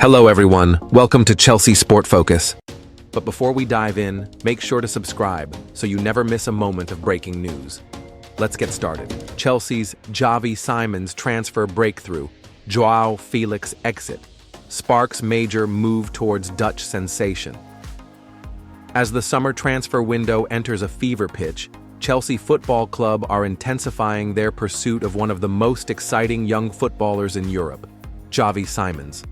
Hello everyone, welcome to Chelsea Sport Focus. But before we dive in, make sure to subscribe so you never miss a moment of breaking news. Let's get started. Chelsea's Xavi Simons transfer breakthrough, Joao Felix exit, sparks major move towards Dutch sensation. As the summer transfer window enters a fever pitch, Chelsea Football Club are intensifying their pursuit of one of the most exciting young footballers in Europe, Xavi Simons.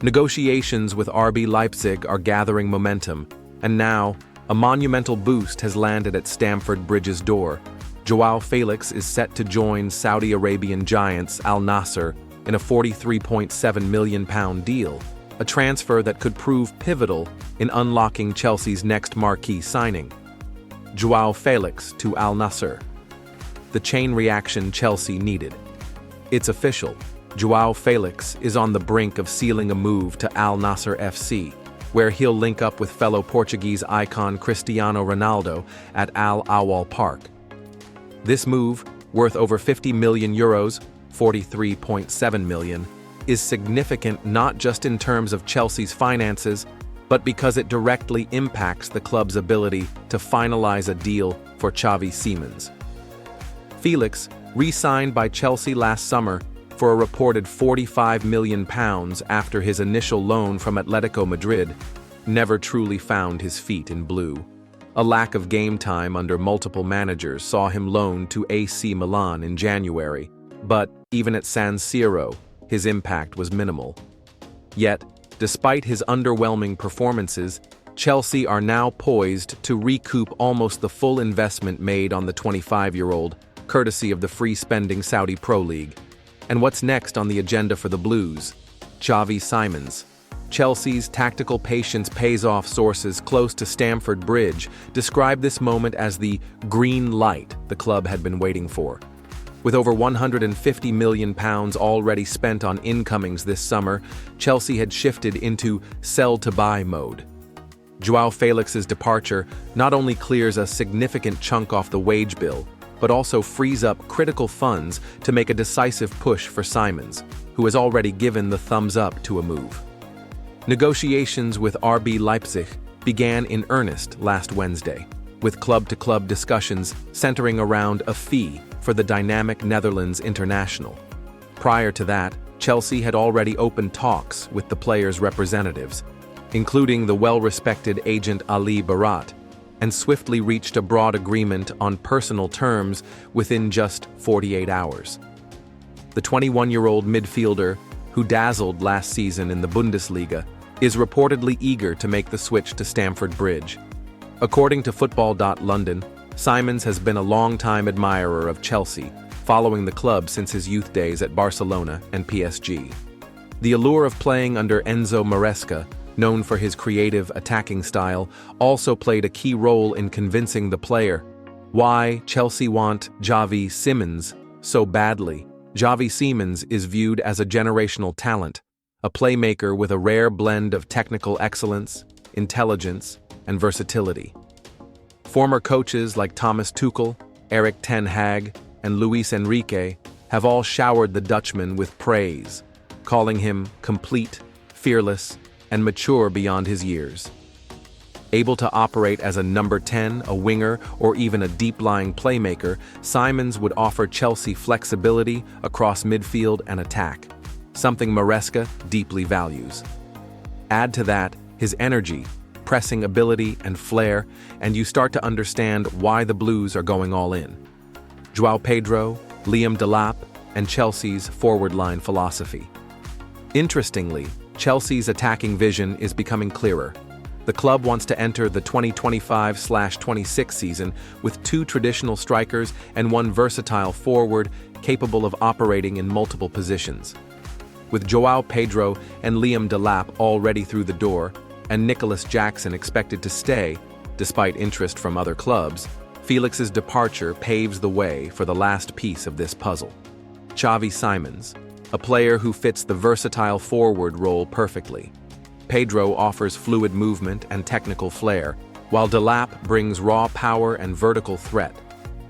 Negotiations with RB Leipzig are gathering momentum, and now, a monumental boost has landed at Stamford Bridge's door. Joao Felix is set to join Saudi Arabian giants Al-Naser in a £43.7 million deal, a transfer that could prove pivotal in unlocking Chelsea's next marquee signing. Joao Felix to Al-Naser. The chain reaction Chelsea needed. It's official. Joao Felix is on the brink of sealing a move to Al-Naser FC, where he'll link up with fellow Portuguese icon Cristiano Ronaldo at Al Awal Park. This move, worth over €50 million, $43.7 million, is significant not just in terms of Chelsea's finances, but because it directly impacts the club's ability to finalize a deal for Xavi Simons. Felix, re-signed by Chelsea last summer for a reported £45 million after his initial loan from Atletico Madrid, never truly found his feet in blue. A lack of game time under multiple managers saw him loaned to AC Milan in January, but even at San Siro, his impact was minimal. Yet, despite his underwhelming performances, Chelsea are now poised to recoup almost the full investment made on the 25-year-old, courtesy of the free-spending Saudi Pro League. And what's next on the agenda for the Blues? Xavi Simons. Chelsea's tactical patience pays off. Sources close to Stamford Bridge describe this moment as the green light the club had been waiting for. With over £150 million already spent on incomings this summer, Chelsea had shifted into sell-to-buy mode. Joao Felix's departure not only clears a significant chunk off the wage bill, but also frees up critical funds to make a decisive push for Simons, who has already given the thumbs up to a move. Negotiations with RB Leipzig began in earnest last Wednesday, with club-to-club discussions centering around a fee for the dynamic Netherlands international. Prior to that, Chelsea had already opened talks with the player's representatives, including the well-respected agent Ali Barat, and swiftly reached a broad agreement on personal terms within just 48 hours. The 21-year-old midfielder, who dazzled last season in the Bundesliga, is reportedly eager to make the switch to Stamford Bridge. According to Football.London, Simons has been a long-time admirer of Chelsea, following the club since his youth days at Barcelona and PSG. The allure of playing under Enzo Marresca, known for his creative attacking style, also played a key role in convincing the player why Chelsea want Xavi Simons so badly. Xavi Simons is viewed as a generational talent, a playmaker with a rare blend of technical excellence, intelligence, and versatility. Former coaches like Thomas Tuchel, Erik ten Hag, and Luis Enrique have all showered the Dutchman with praise, calling him complete, fearless, and mature beyond his years. Able to operate as a number 10, a winger, or even a deep-lying playmaker, Simons would offer Chelsea flexibility across midfield and attack, something Marresca deeply values. Add to that his energy, pressing ability, and flair, and you start to understand why the Blues are going all in. Joao Pedro, Liam Delap, and Chelsea's forward-line philosophy. Interestingly, Chelsea's attacking vision is becoming clearer. The club wants to enter the 2025/26 season with two traditional strikers and one versatile forward capable of operating in multiple positions. With Joao Pedro and Liam Delap already through the door, and Nicholas Jackson expected to stay, despite interest from other clubs, Felix's departure paves the way for the last piece of this puzzle. Xavi Simons, a player who fits the versatile forward role perfectly. Pedro offers fluid movement and technical flair, while Delap brings raw power and vertical threat.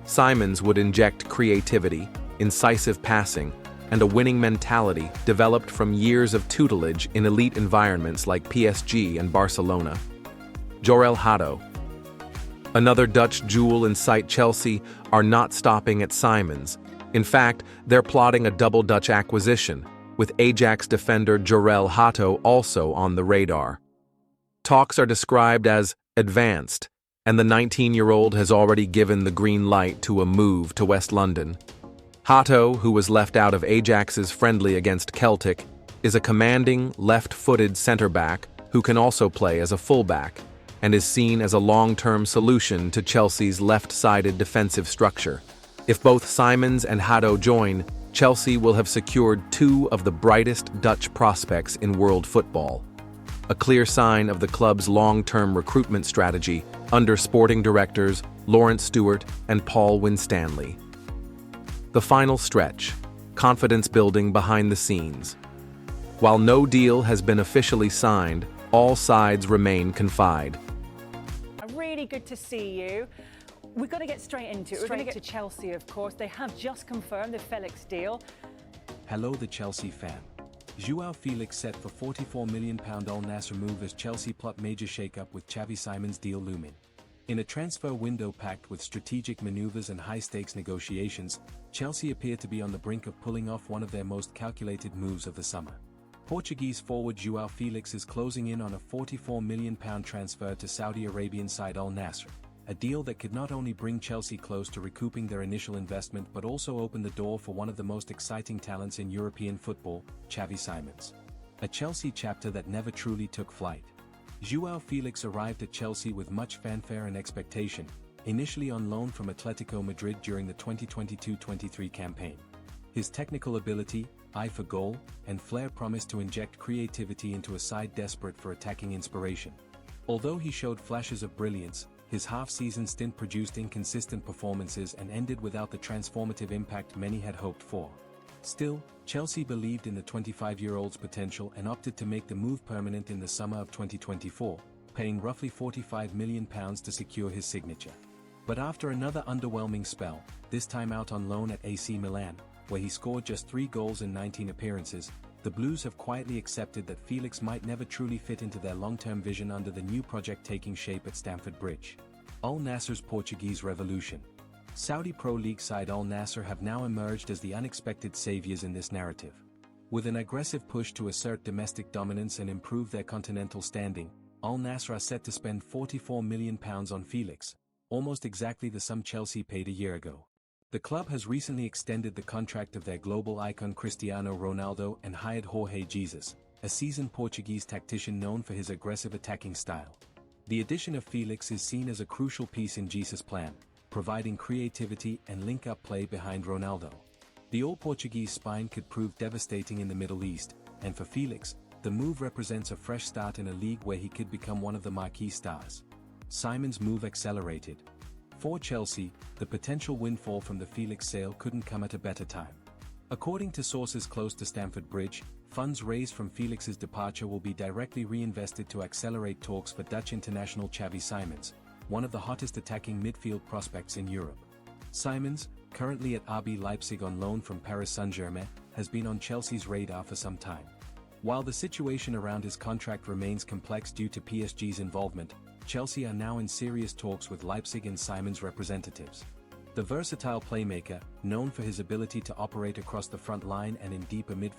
Simons would inject creativity, incisive passing, and a winning mentality developed from years of tutelage in elite environments like PSG and Barcelona. Jerrel Hato. Another Dutch jewel inside Chelsea are not stopping at Simons. In fact, they're plotting a double Dutch acquisition, with Ajax defender Jerrel Hato also on the radar. Talks are described as advanced, and the 19-year-old has already given the green light to a move to West London. Hato, who was left out of Ajax's friendly against Celtic, is a commanding, left-footed centre-back who can also play as a full-back, and is seen as a long-term solution to Chelsea's left-sided defensive structure. If both Simons and Hato join, Chelsea will have secured two of the brightest Dutch prospects in world football. A clear sign of the club's long-term recruitment strategy under sporting directors Lawrence Stewart and Paul Winstanley. The final stretch, confidence building behind the scenes. While no deal has been officially signed, all sides remain confide. Really good to see you. We're going to get straight into it. We're going to get to Chelsea, of course. They have just confirmed the Felix deal. Hello, the Chelsea fan. Joao Felix set for £44 million Al-Naser move as Chelsea plot major shake-up with Xavi Simons deal looming. In a transfer window packed with strategic maneuvers and high-stakes negotiations, Chelsea appear to be on the brink of pulling off one of their most calculated moves of the summer. Portuguese forward Joao Felix is closing in on a £44 million transfer to Saudi Arabian side Al-Naser, a deal that could not only bring Chelsea close to recouping their initial investment but also open the door for one of the most exciting talents in European football, Xavi Simons. A Chelsea chapter that never truly took flight. Joao Felix arrived at Chelsea with much fanfare and expectation, initially on loan from Atletico Madrid during the 2022-23 campaign. His technical ability, eye for goal, and flair promised to inject creativity into a side desperate for attacking inspiration. Although he showed flashes of brilliance, his half-season stint produced inconsistent performances and ended without the transformative impact many had hoped for. Still, Chelsea believed in the 25-year-old's potential and opted to make the move permanent in the summer of 2024, paying roughly £45 million to secure his signature. But after another underwhelming spell, this time out on loan at AC Milan, where he scored just 3 goals in 19 appearances, the Blues have quietly accepted that Felix might never truly fit into their long-term vision under the new project taking shape at Stamford Bridge. Al-Naser's Portuguese revolution. Saudi Pro League side Al-Naser have now emerged as the unexpected saviors in this narrative. With an aggressive push to assert domestic dominance and improve their continental standing, Al-Naser are set to spend £44 million on Felix, almost exactly the sum Chelsea paid a year ago. The club has recently extended the contract of their global icon Cristiano Ronaldo and hired Jorge Jesus, a seasoned Portuguese tactician known for his aggressive attacking style. The addition of Felix is seen as a crucial piece in Jesus' plan, providing creativity and link-up play behind Ronaldo. The all-Portuguese spine could prove devastating in the Middle East, and for Felix, the move represents a fresh start in a league where he could become one of the marquee stars. Simons' move accelerated. For Chelsea, the potential windfall from the Felix sale couldn't come at a better time. According to sources close to Stamford Bridge, funds raised from Felix's departure will be directly reinvested to accelerate talks for Dutch international Xavi Simons, one of the hottest attacking midfield prospects in Europe. Simons, currently at RB Leipzig on loan from Paris Saint-Germain, has been on Chelsea's radar for some time. While the situation around his contract remains complex due to PSG's involvement, Chelsea are now in serious talks with Leipzig and Simons' representatives. The versatile playmaker, known for his ability to operate across the front line and in deeper midfield,